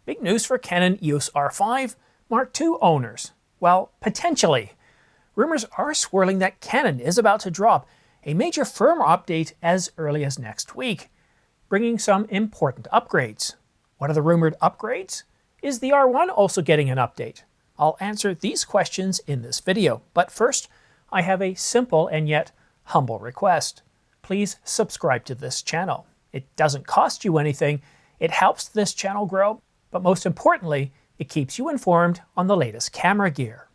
Big news for Canon EOS R5 Mark II owners. Well, potentially. Rumors are swirling that Canon is about to drop a major firmware update as early as next week, bringing some important upgrades. What are the rumored upgrades? Is the R1 also getting an update? I'll answer these questions in this video, but first, I have a simple and yet humble request. Please subscribe to this channel. It doesn't cost you anything, it helps this channel grow, but most importantly, it keeps you informed on the latest camera gear.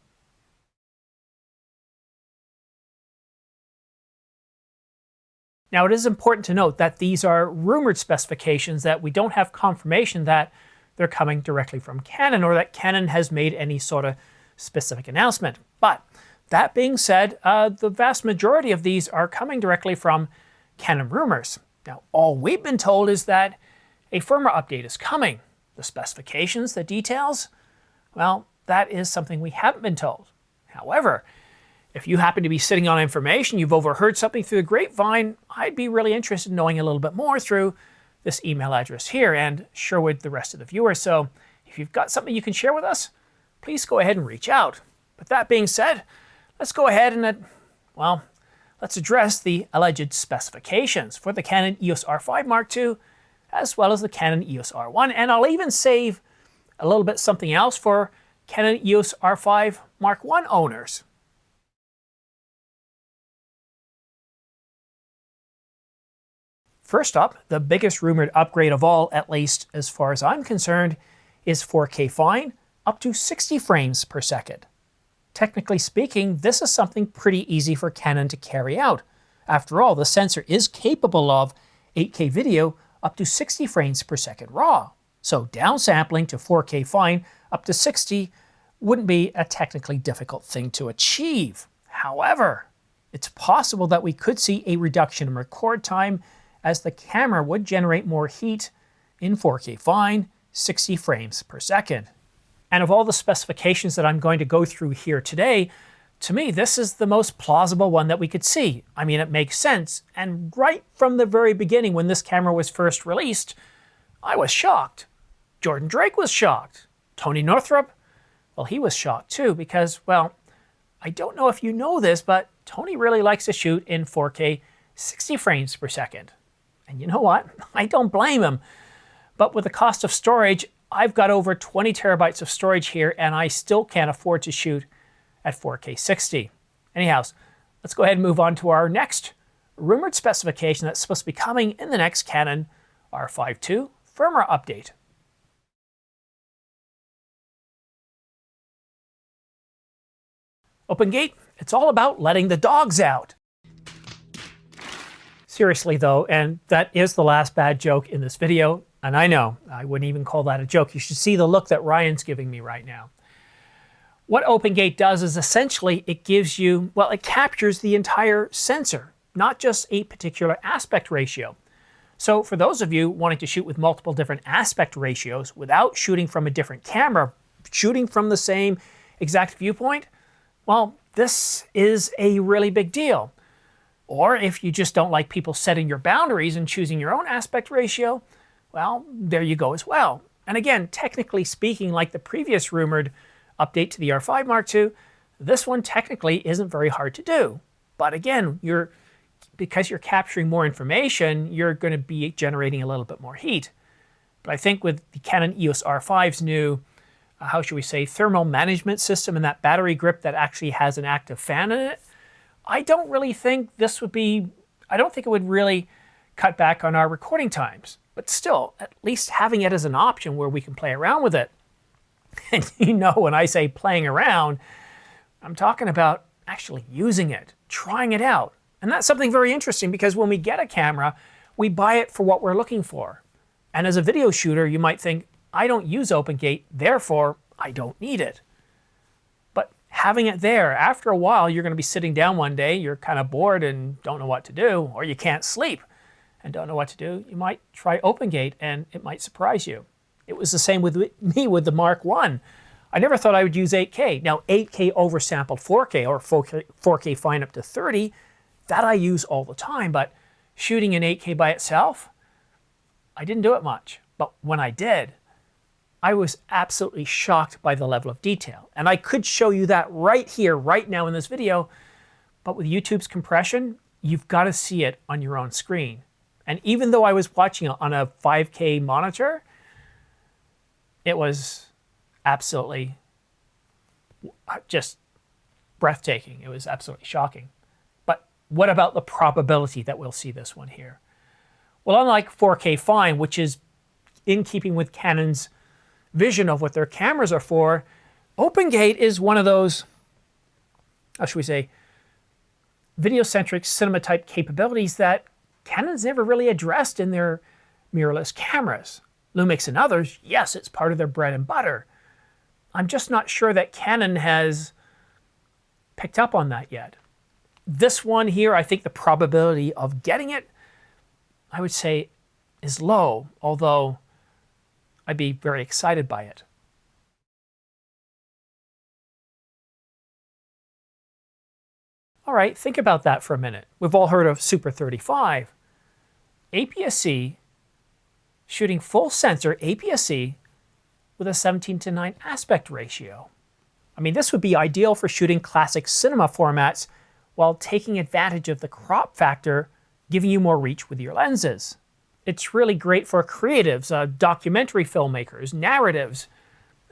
Now, it is important to note that these are rumored specifications, that we don't have confirmation that they're coming directly from Canon or that Canon has made any sort of specific announcement. But that being said, the vast majority of these are coming directly from Canon rumors. Now, all we've been told is that a firmware update is coming. The specifications, the details, well, that is something we haven't been told. However, if you happen to be sitting on information, you've overheard something through the grapevine, I'd be really interested in knowing a little bit more through this email address here, and sure would the rest of the viewers. So if you've got something you can share with us, please go ahead and reach out. But that being said, let's go ahead and, let's address the alleged specifications for the Canon EOS R5 Mark II, as well as the Canon EOS R1, and I'll even save a little bit something else for Canon EOS R5 Mark I owners. First up, the biggest rumored upgrade of all, at least as far as I'm concerned, is 4K fine up to 60 frames per second. Technically speaking, this is something pretty easy for Canon to carry out. After all, the sensor is capable of 8K video up to 60 frames per second raw. So downsampling to 4K fine up to 60 wouldn't be a technically difficult thing to achieve. However, it's possible that we could see a reduction in record time, as the camera would generate more heat in 4K fine, 60 frames per second. And of all the specifications that I'm going to go through here today, to me, this is the most plausible one that we could see. I mean, it makes sense. And right from the very beginning, when this camera was first released, I was shocked. Jordan Drake was shocked. Tony Northrup, well, he was shocked too, because, well, I don't know if you know this, but Tony really likes to shoot in 4K 60 frames per second. And you know what? I don't blame him. But with the cost of storage, I've got over 20 terabytes of storage here, and I still can't afford to shoot at 4K 60. Anyhow, let's go ahead and move on to our next rumored specification that's supposed to be coming in the next Canon R5 II firmware update. OpenGate, it's all about letting the dogs out. Seriously though, and that is the last bad joke in this video, and I know, I wouldn't even call that a joke. You should see the look that Ryan's giving me right now. What OpenGate does is essentially it gives you, well, it captures the entire sensor, not just a particular aspect ratio. So for those of you wanting to shoot with multiple different aspect ratios without shooting from a different camera, shooting from the same exact viewpoint, well, this is a really big deal. Or if you just don't like people setting your boundaries and choosing your own aspect ratio, well, there you go as well. And again, technically speaking, like the previous rumored update to the R5 Mark II, this one technically isn't very hard to do. But again, because you're capturing more information, you're going to be generating a little bit more heat. But I think with the Canon EOS R5's new, how should we say, thermal management system and that battery grip that actually has an active fan in it, I don't really think this would be, I don't think it would really cut back on our recording times. But still, at least having it as an option where we can play around with it. And you know, when I say playing around, I'm talking about actually using it, trying it out. And that's something very interesting, because when we get a camera, we buy it for what we're looking for. And as a video shooter, you might think, I don't use OpenGate, therefore I don't need it. But having it there, after a while, you're going to be sitting down one day, you're kind of bored and don't know what to do, or you can't sleep and don't know what to do. You might try OpenGate and it might surprise you. It was the same with me with the Mark I. I never thought I would use 8K. Now 8K oversampled 4K or 4K fine up to 30, that I use all the time, but shooting in 8K by itself, I didn't do it much. But when I did, I was absolutely shocked by the level of detail. And I could show you that right here, right now in this video, but with YouTube's compression, you've got to see it on your own screen. And even though I was watching it on a 5K monitor, it was absolutely just breathtaking. It was absolutely shocking. But what about the probability that we'll see this one here? Well, unlike 4K fine, which is in keeping with Canon's vision of what their cameras are for, OpenGate is one of those, how should we say, video-centric cinema-type capabilities that Canon's never really addressed in their mirrorless cameras. Lumix and others, yes, it's part of their bread and butter. I'm just not sure that Canon has picked up on that yet. This one here, I think the probability of getting it, I would say, is low, although I'd be very excited by it. All right, think about that for a minute. We've all heard of Super 35. APS-C, shooting full sensor APS-C with a 17:9 aspect ratio. I mean, this would be ideal for shooting classic cinema formats while taking advantage of the crop factor, giving you more reach with your lenses. It's really great for creatives, documentary filmmakers, narratives.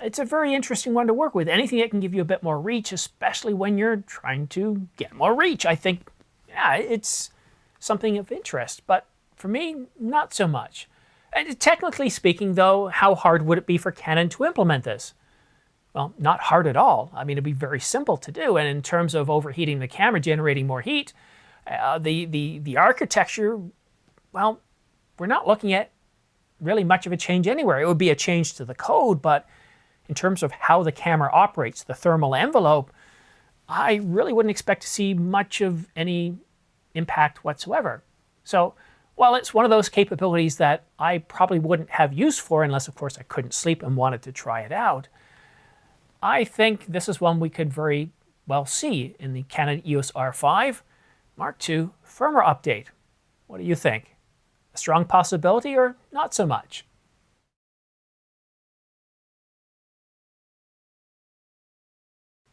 It's a very interesting one to work with. Anything that can give you a bit more reach, especially when you're trying to get more reach. I think, yeah, it's something of interest, but for me, not so much. And technically speaking, though, how hard would it be for Canon to implement this? Well, not hard at all. I mean, it'd be very simple to do. And in terms of overheating the camera, generating more heat, the architecture, well, we're not looking at really much of a change anywhere. It would be a change to the code, but in terms of how the camera operates, the thermal envelope, I really wouldn't expect to see much of any impact whatsoever. So while it's one of those capabilities that I probably wouldn't have use for unless, of course, I couldn't sleep and wanted to try it out, I think this is one we could very well see in the Canon EOS R5 Mark II firmware update. What do you think? A strong possibility or not so much?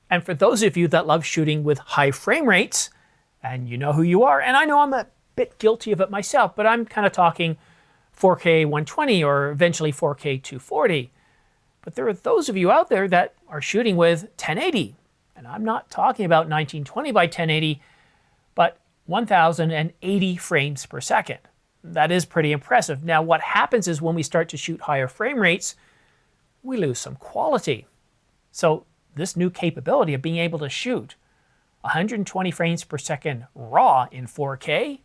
And for those of you that love shooting with high frame rates, and you know who you are, and I know I'm a bit guilty of it myself, but I'm kind of talking 4K 120 or eventually 4K 240. But there are those of you out there that are shooting with 1080. And I'm not talking about 1920 by 1080, but 1080 frames per second. That is pretty impressive. Now, what happens is when we start to shoot higher frame rates, we lose some quality. So this new capability of being able to shoot 120 frames per second raw in 4K,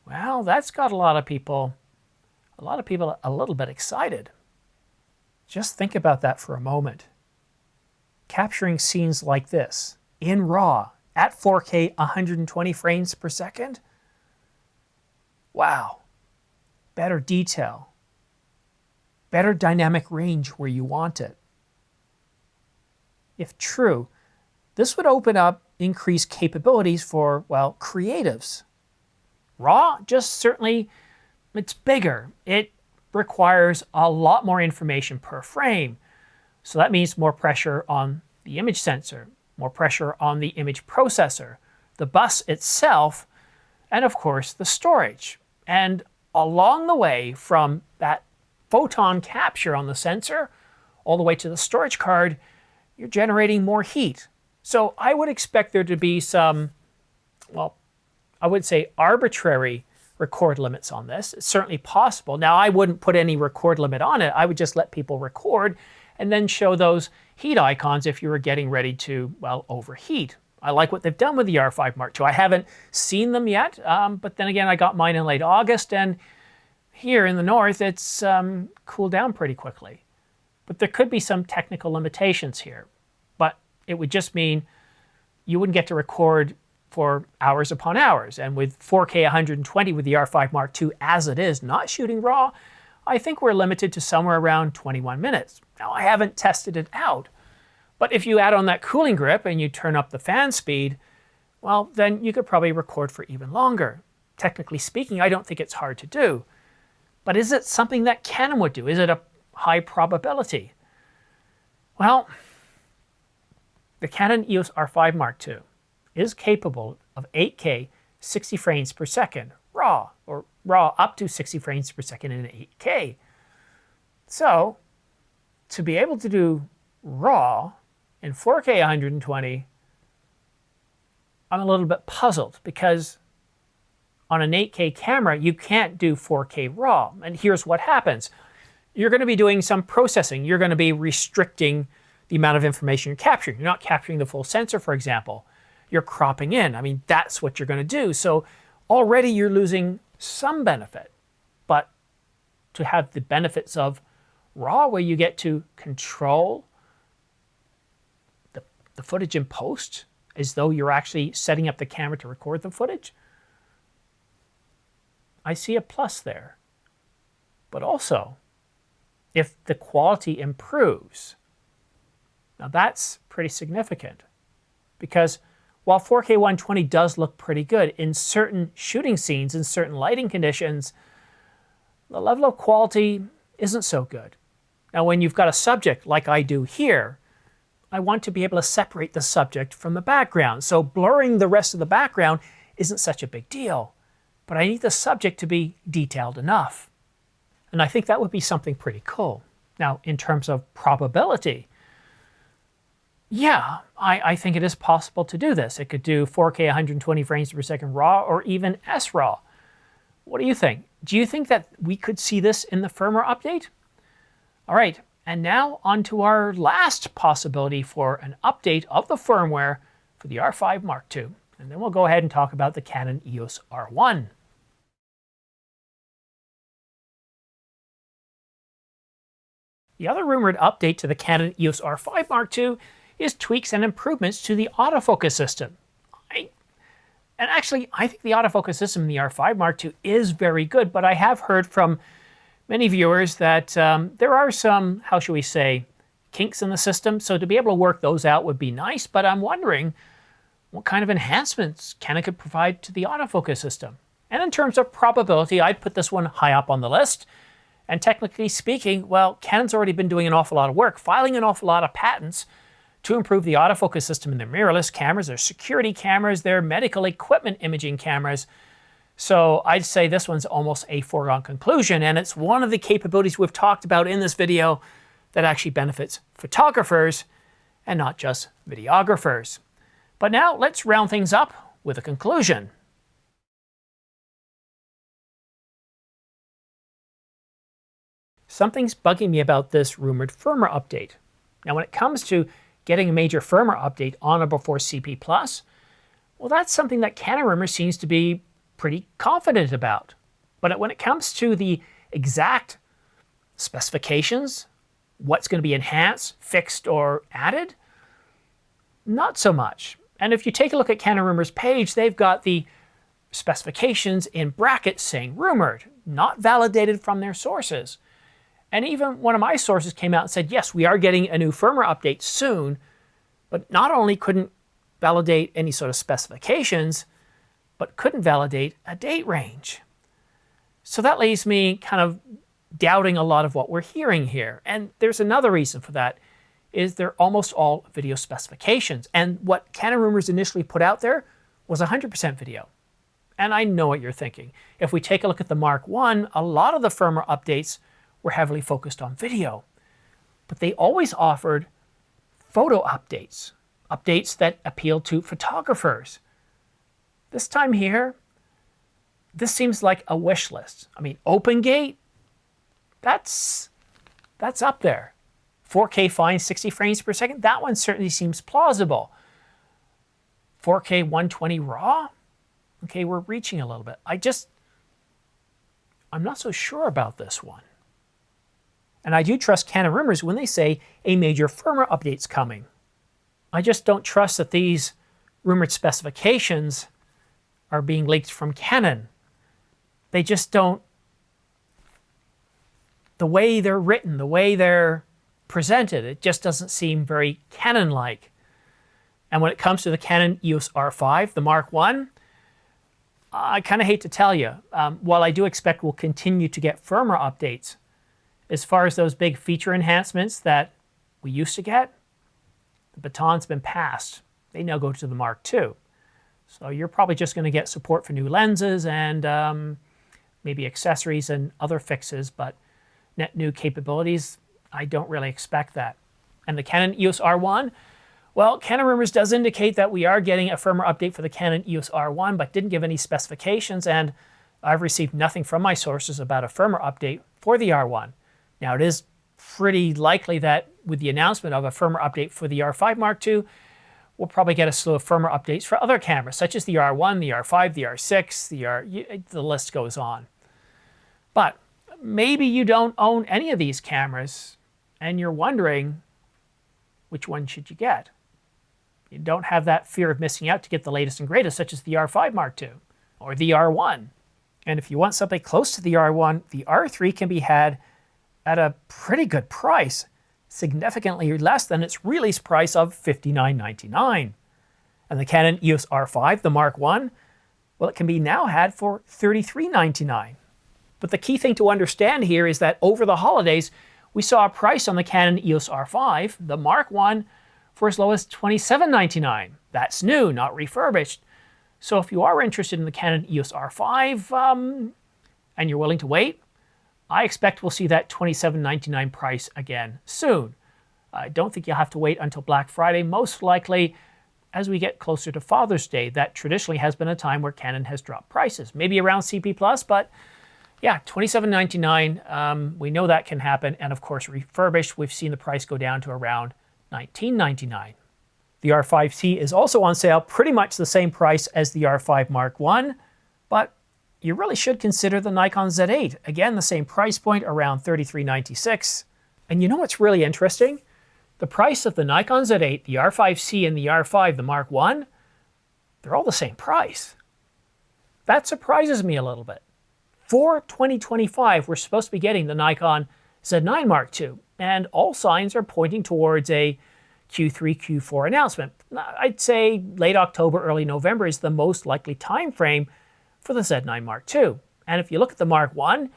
well, that's got a lot of people a little bit excited. Just think about that for a moment. Capturing scenes like this in RAW at 4K 120 frames per second. Wow. Better detail. Better dynamic range where you want it. If true, this would open up increased capabilities for, well, creatives. RAW just certainly, it's bigger. It requires a lot more information per frame. So that means more pressure on the image sensor, more pressure on the image processor, the bus itself, and of course the storage. And along the way from that photon capture on the sensor all the way to the storage card, you're generating more heat. So I would expect there to be some, well, I would say arbitrary record limits on this. It's certainly possible. Now, I wouldn't put any record limit on it. I would just let people record and then show those heat icons if you were getting ready to, well, overheat. I like what they've done with the R5 Mark II. I haven't seen them yet, but then again, I got mine in late August, and here in the north, it's cooled down pretty quickly. But there could be some technical limitations here. But it would just mean you wouldn't get to record for hours upon hours. And with 4K 120 with the R5 Mark II as it is, not shooting RAW, I think we're limited to somewhere around 21 minutes. Now, I haven't tested it out, but if you add on that cooling grip and you turn up the fan speed, well, then you could probably record for even longer. Technically speaking, I don't think it's hard to do. But is it something that Canon would do? Is it a high probability? Well, the Canon EOS R5 Mark II is capable of 8K 60 frames per second RAW, or RAW up to 60 frames per second in 8K. So, to be able to do RAW in 4K 120, I'm a little bit puzzled, because on an 8K camera, you can't do 4K RAW. And here's what happens. You're going to be doing some processing. You're going to be restricting the amount of information you're capturing. You're not capturing the full sensor, for example. You're cropping in. I mean, that's what you're going to do. So already you're losing some benefit. But to have the benefits of RAW, where you get to control the footage in post, as though you're actually setting up the camera to record the footage, I see a plus there. But also, if the quality improves, now that's pretty significant, because while 4K 120 does look pretty good, in certain shooting scenes, in certain lighting conditions, the level of quality isn't so good. Now, when you've got a subject like I do here, I want to be able to separate the subject from the background. So blurring the rest of the background isn't such a big deal, but I need the subject to be detailed enough. And I think that would be something pretty cool. Now, in terms of probability, yeah, I think it is possible to do this. It could do 4K 120 frames per second RAW, or even SRAW. What do you think? Do you think that we could see this in the firmware update? All right, and now on to our last possibility for an update of the firmware for the R5 Mark II. And then we'll go ahead and talk about the Canon EOS R1. The other rumored update to the Canon EOS R5 Mark II is tweaks and improvements to the autofocus system. I think the autofocus system in the R5 Mark II is very good, but I have heard from many viewers that there are some, how shall we say, kinks in the system. So to be able to work those out would be nice, but I'm wondering what kind of enhancements Canon could provide to the autofocus system. And in terms of probability, I'd put this one high up on the list. And technically speaking, well, Canon's already been doing an awful lot of work, filing an awful lot of patents to improve the autofocus system in their mirrorless cameras, their security cameras, their medical equipment imaging cameras. So I'd say this one's almost a foregone conclusion, and it's one of the capabilities we've talked about in this video that actually benefits photographers and not just videographers. But now let's round things up with a conclusion. Something's bugging me about this rumored firmware update. Now, when it comes to getting a major firmware update on or before CP+, well, that's something that Canon rumor seems to be pretty confident about. But when it comes to the exact specifications, what's going to be enhanced, fixed, or added, not so much. And if you take a look at Canon rumor's page, they've got the specifications in brackets saying rumored, not validated from their sources. And even one of my sources came out and said, yes, we are getting a new firmware update soon, but not only couldn't validate any sort of specifications, but couldn't validate a date range. So that leaves me kind of doubting a lot of what we're hearing here. And there's another reason for that, is they're almost all video specifications. And what Canon rumors initially put out there was 100% video. And I know what you're thinking. If we take a look at the Mark I, a lot of the firmware updates were heavily focused on video. But they always offered photo updates, updates that appealed to photographers. This time here, this seems like a wish list. I mean, OpenGate, that's up there. 4K fine, 60 frames per second, that one certainly seems plausible. 4K 120 RAW, okay, we're reaching a little bit. I'm not so sure about this one. And I do trust Canon rumors when they say a major firmware update's coming. I just don't trust that these rumored specifications are being leaked from Canon. They just don't, the way they're written, the way they're presented, it just doesn't seem very Canon-like. And when it comes to the Canon EOS R5, the Mark I kind of hate to tell you, while I do expect we'll continue to get firmware updates, As far as those big feature enhancements that we used to get, the baton's been passed. They now go to the Mark II. So you're probably just going to get support for new lenses and maybe accessories and other fixes, but net new capabilities, I don't really expect that. And the Canon EOS R1, well, Canon Rumors does indicate that we are getting a firmware update for the Canon EOS R1, but didn't give any specifications, and I've received nothing from my sources about a firmware update for the R1. Now, it is pretty likely that with the announcement of a firmware update for the R5 Mark II, we'll probably get a slew of firmware updates for other cameras, such as the R1, the R5, the R6, the list goes on. But maybe you don't own any of these cameras, and you're wondering, which one should you get? You don't have that fear of missing out to get the latest and greatest, such as the R5 Mark II or the R1. And if you want something close to the R1, the R3 can be had at a pretty good price, significantly less than its release price of $59.99. And the Canon EOS R5, the Mark I, well, it can be now had for $33.99. But the key thing to understand here is that over the holidays, we saw a price on the Canon EOS R5, the Mark I, for as low as $27.99. That's new, not refurbished. So if you are interested in the Canon EOS R5 and you're willing to wait, I expect we'll see that $27.99 price again soon. I don't think you'll have to wait until Black Friday, most likely as we get closer to Father's Day. That traditionally has been a time where Canon has dropped prices, maybe around CP+, but yeah, $27.99, we know that can happen. And of course, refurbished, we've seen the price go down to around $19.99. The R5C is also on sale, pretty much the same price as the R5 Mark I, but you really should consider the Nikon Z8. Again, the same price point, around $33.96. And you know what's really interesting? The price of the Nikon Z8, the R5C, and the R5, the Mark I, they're all the same price. That surprises me a little bit. For 2025, we're supposed to be getting the Nikon Z9 Mark II, and all signs are pointing towards a Q3, Q4 announcement. I'd say late October, early November is the most likely time frame for the Z9 Mark II. And if you look at the Mark I,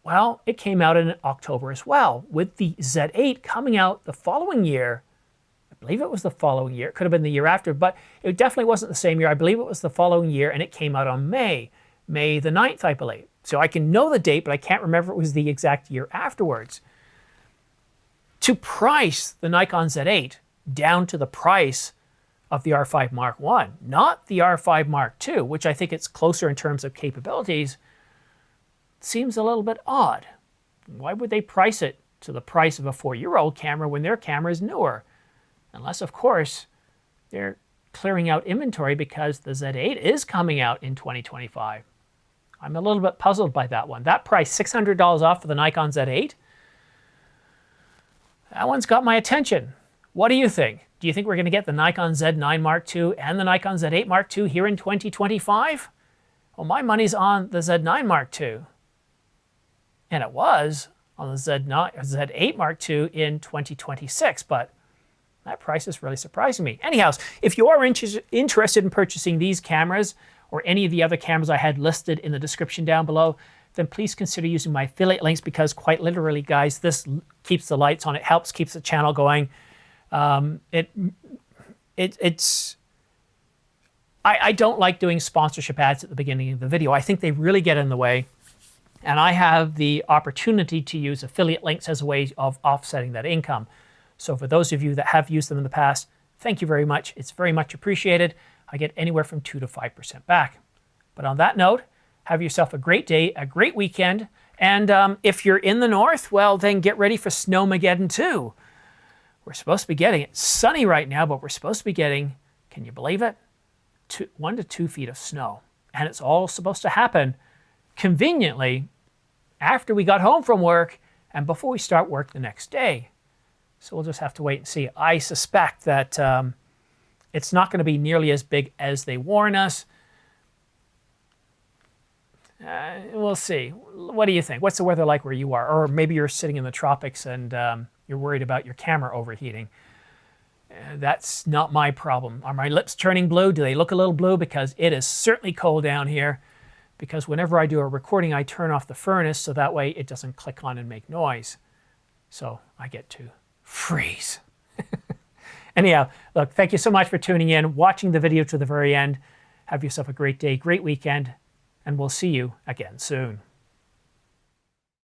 well, it came out in October as well, with the Z8 coming out the following year. I believe it was the following year. It could have been the year after, but it definitely wasn't the same year. I believe it was the following year, and it came out on May the 9th, I believe. So I can know the date, but I can't remember if it was the exact year afterwards. To price the Nikon Z8 down to the price of the R5 Mark I, not the R5 Mark II, which I think it's closer in terms of capabilities, seems a little bit odd. Why would they price it to the price of a 4-year-old camera when their camera is newer? Unless, of course, they're clearing out inventory because the Z8 is coming out in 2025. I'm a little bit puzzled by that one. That price, $600 off for the Nikon Z8, that one's got my attention. What do you think? Do you think we're going to get the Nikon Z9 Mark II and the Nikon Z8 Mark II here in 2025? Well, my money's on the Z9 Mark II. And it was on the Z8 Mark II in 2026, but that price is really surprising me. Anyhow, if you are interested in purchasing these cameras or any of the other cameras I had listed in the description down below, then please consider using my affiliate links, because quite literally, guys, this keeps the lights on. It helps keeps the channel going. I don't like doing sponsorship ads at the beginning of the video. I think they really get in the way. And I have the opportunity to use affiliate links as a way of offsetting that income. So for those of you that have used them in the past, thank you very much. It's very much appreciated. I get anywhere from 2 to 5% back. But on that note, have yourself a great day, a great weekend. And if you're in the north, well, then get ready for Snowmageddon too. We're supposed to be getting it. Sunny right now, but we're supposed to be getting, can you believe it? 1 to 2 feet of snow. And it's all supposed to happen conveniently after we got home from work and before we start work the next day. So we'll just have to wait and see. I suspect that it's not going to be nearly as big as they warn us. We'll see. What do you think? What's the weather like where you are? Or maybe you're sitting in the tropics and you're worried about your camera overheating. That's not my problem. Are my lips turning blue? Do they look a little blue? Because it is certainly cold down here. because whenever I do a recording, I turn off the furnace so that way it doesn't click on and make noise. So I get to freeze. Anyhow, look, thank you so much for tuning in, watching the video to the very end. Have yourself a great day, great weekend, and we'll see you again soon.